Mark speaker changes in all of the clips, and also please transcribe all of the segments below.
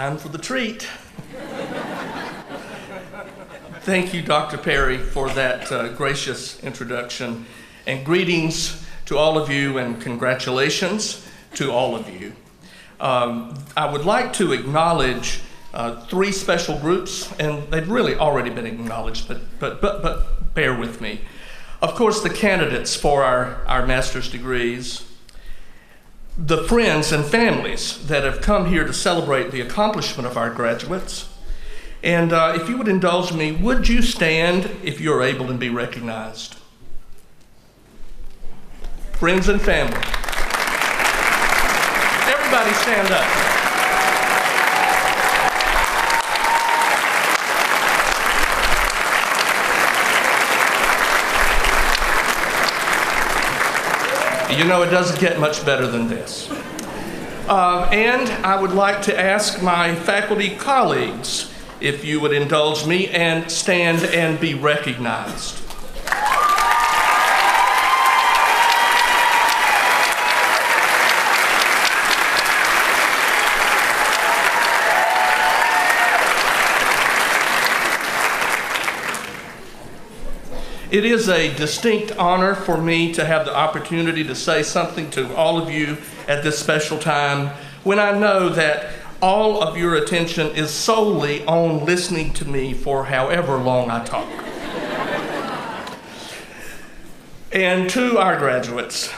Speaker 1: time for the treat. Thank you, Dr. Perry, for that gracious introduction. And greetings to all of you and congratulations to all of you. I would like to acknowledge three special groups, and they've really already been acknowledged, but bear with me. Of course, the candidates for our master's degrees, the friends and families that have come here to celebrate the accomplishment of our graduates. And if you would indulge me, would you stand if you're able and be recognized? Friends and family. Everybody stand up. You know, it doesn't get much better than this. And I would like to ask my faculty colleagues if you would indulge me and stand and be recognized. It is a distinct honor for me to have the opportunity to say something to all of you at this special time when I know that all of your attention is solely on listening to me for however long I talk. And to our graduates,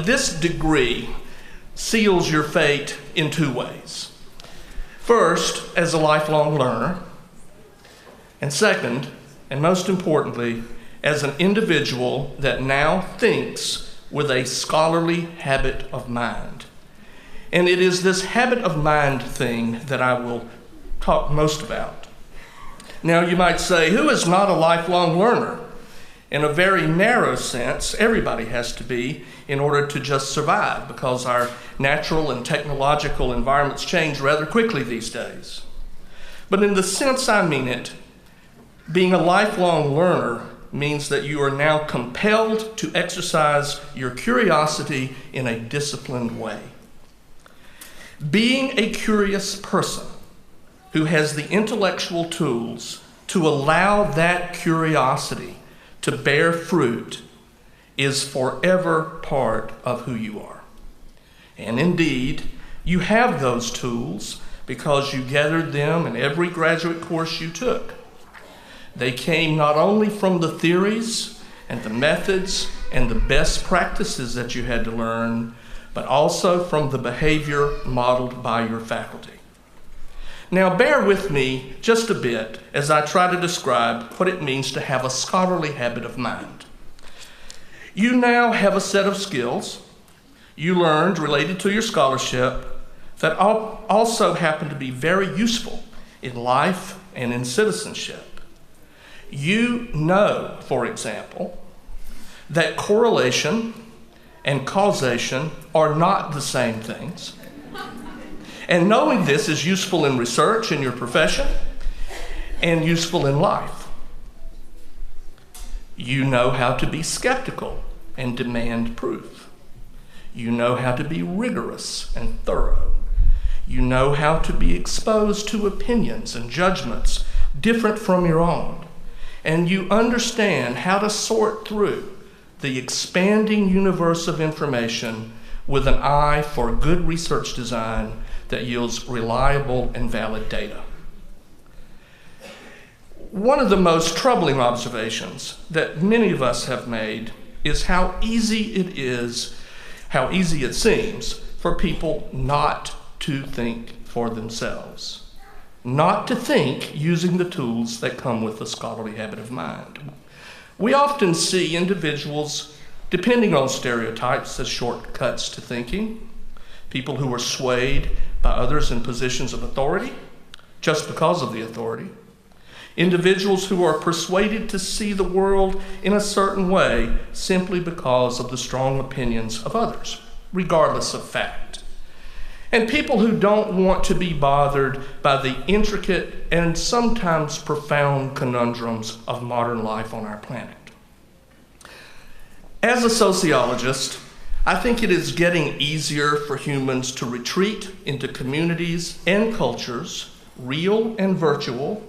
Speaker 1: this degree seals your fate in two ways. First, as a lifelong learner, and second, and most importantly, as an individual that now thinks with a scholarly habit of mind. And it is this habit of mind thing that I will talk most about. Now you might say, who is not a lifelong learner? In a very narrow sense, everybody has to be in order to just survive, because our natural and technological environments change rather quickly these days. But in the sense I mean it, being a lifelong learner means that you are now compelled to exercise your curiosity in a disciplined way. Being a curious person who has the intellectual tools to allow that curiosity to bear fruit is forever part of who you are. And indeed, you have those tools because you gathered them in every graduate course you took. They came not only from the theories and the methods and the best practices that you had to learn, but also from the behavior modeled by your faculty. Now bear with me just a bit as I try to describe what it means to have a scholarly habit of mind. You now have a set of skills you learned related to your scholarship that also happen to be very useful in life and in citizenship. You know, for example, that correlation and causation are not the same things. And knowing this is useful in research in your profession and useful in life. You know how to be skeptical and demand proof. You know how to be rigorous and thorough. You know how to be exposed to opinions and judgments different from your own. And you understand how to sort through the expanding universe of information with an eye for good research design that yields reliable and valid data. One of the most troubling observations that many of us have made is how easy it seems for people not to think for themselves, not to think using the tools that come with the scholarly habit of mind. We often see individuals depending on stereotypes as shortcuts to thinking, people who are swayed by others in positions of authority just because of the authority, individuals who are persuaded to see the world in a certain way simply because of the strong opinions of others, regardless of fact, and people who don't want to be bothered by the intricate and sometimes profound conundrums of modern life on our planet. As a sociologist, I think it is getting easier for humans to retreat into communities and cultures, real and virtual,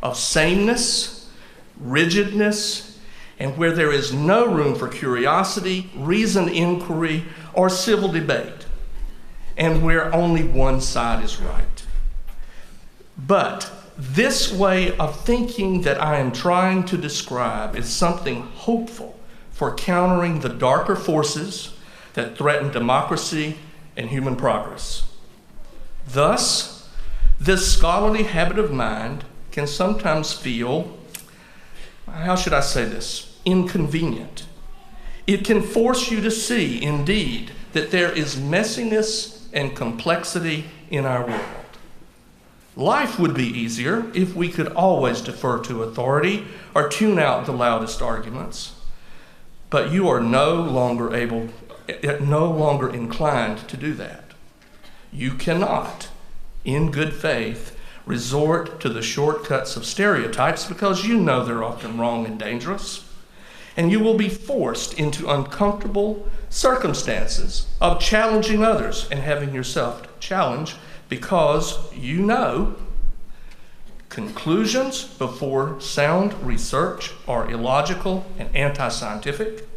Speaker 1: of sameness, rigidness, and where there is no room for curiosity, reasoned inquiry, or civil debate, and where only one side is right. But this way of thinking that I am trying to describe is something hopeful for countering the darker forces that threaten democracy and human progress. Thus, this scholarly habit of mind can sometimes feel, how should I say this, inconvenient. It can force you to see, indeed, that there is messiness and complexity in our world. Life would be easier if we could always defer to authority or tune out the loudest arguments. But you are no longer inclined to do that. You cannot, in good faith, resort to the shortcuts of stereotypes because you know they're often wrong and dangerous. And you will be forced into uncomfortable circumstances of challenging others and having yourself challenged because you know conclusions before sound research are illogical and anti-scientific.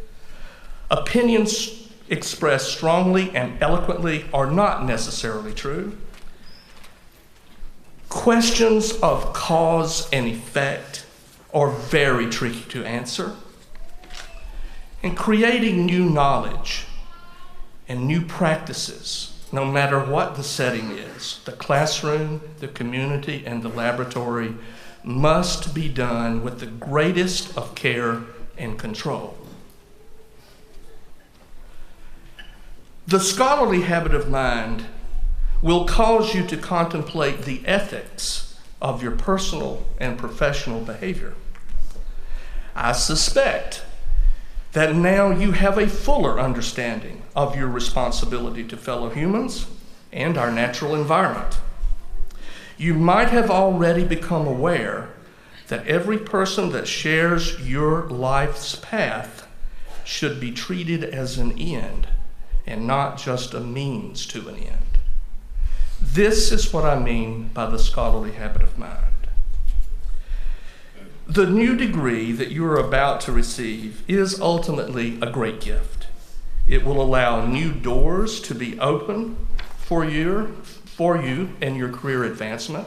Speaker 1: Opinions expressed strongly and eloquently are not necessarily true. Questions of cause and effect are very tricky to answer. And creating new knowledge and new practices, no matter what the setting is, the classroom, the community, and the laboratory, must be done with the greatest of care and control. The scholarly habit of mind will cause you to contemplate the ethics of your personal and professional behavior. I suspect that now you have a fuller understanding of your responsibility to fellow humans and our natural environment. You might have already become aware that every person that shares your life's path should be treated as an end and not just a means to an end. This is what I mean by the scholarly habit of mind. The new degree that you are about to receive is ultimately a great gift. It will allow new doors to be open for you and your career advancement.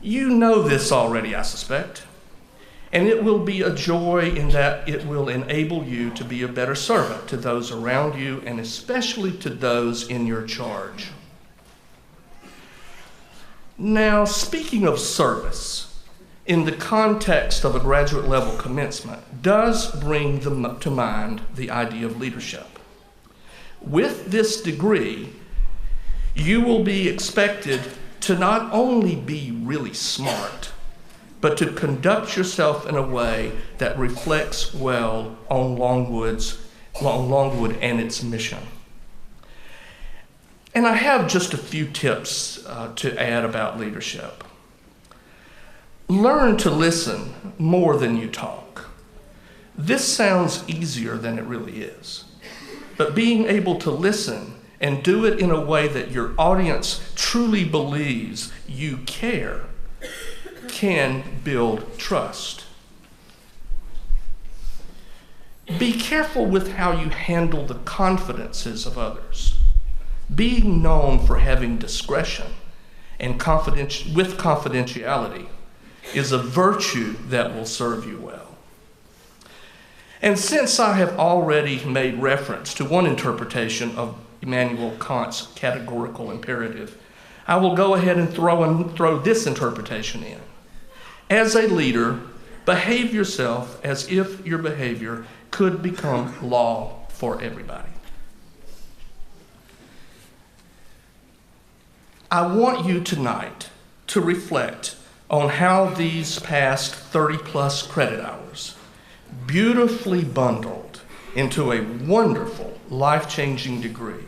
Speaker 1: You know this already, I suspect. And it will be a joy in that it will enable you to be a better servant to those around you and especially to those in your charge. Now, speaking of service, in the context of a graduate level commencement, does bring to mind the idea of leadership. With this degree, you will be expected to not only be really smart, but to conduct yourself in a way that reflects well on Longwood and its mission. And I have just a few tips to add about leadership. Learn to listen more than you talk. This sounds easier than it really is. But being able to listen and do it in a way that your audience truly believes you care can build trust. Be careful with how you handle the confidences of others. Being known for having discretion and with confidentiality is a virtue that will serve you well. And since I have already made reference to one interpretation of Immanuel Kant's categorical imperative, I will go ahead and throw this interpretation in. As a leader, behave yourself as if your behavior could become law for everybody. I want you tonight to reflect on how these past 30-plus credit hours, beautifully bundled into a wonderful, life-changing degree,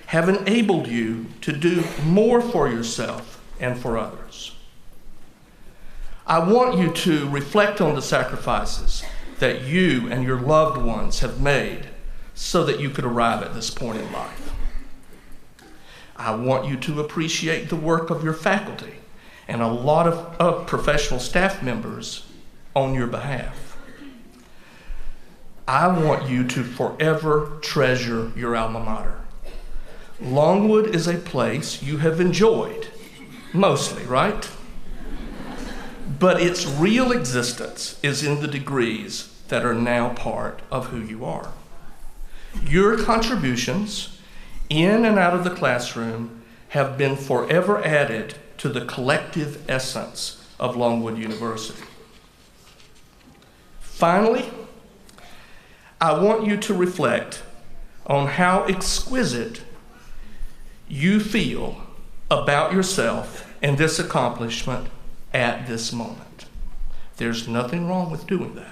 Speaker 1: have enabled you to do more for yourself and for others. I want you to reflect on the sacrifices that you and your loved ones have made so that you could arrive at this point in life. I want you to appreciate the work of your faculty and a lot of professional staff members on your behalf. I want you to forever treasure your alma mater. Longwood is a place you have enjoyed, mostly, right? But its real existence is in the degrees that are now part of who you are. Your contributions in and out of the classroom have been forever added to the collective essence of Longwood University. Finally, I want you to reflect on how exquisite you feel about yourself and this accomplishment at this moment. There's nothing wrong with doing that.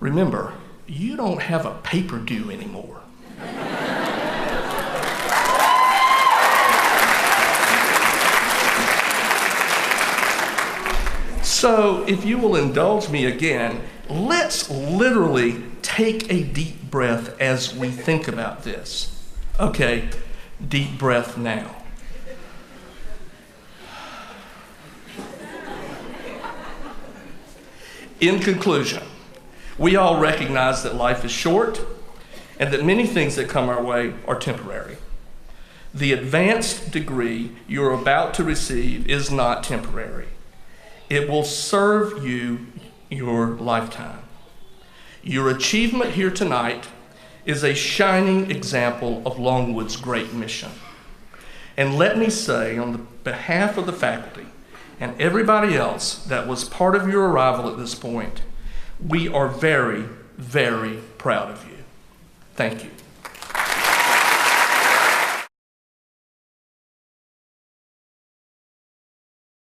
Speaker 1: Remember, you don't have a paper due anymore. So, if you will indulge me again, let's literally take a deep breath as we think about this. Okay, deep breath now. In conclusion, we all recognize that life is short and that many things that come our way are temporary. The advanced degree you're about to receive is not temporary. It will serve you your lifetime. Your achievement here tonight is a shining example of Longwood's great mission. And let me say, on the behalf of the faculty and everybody else that was part of your arrival at this point, we are very, very proud of you. Thank you.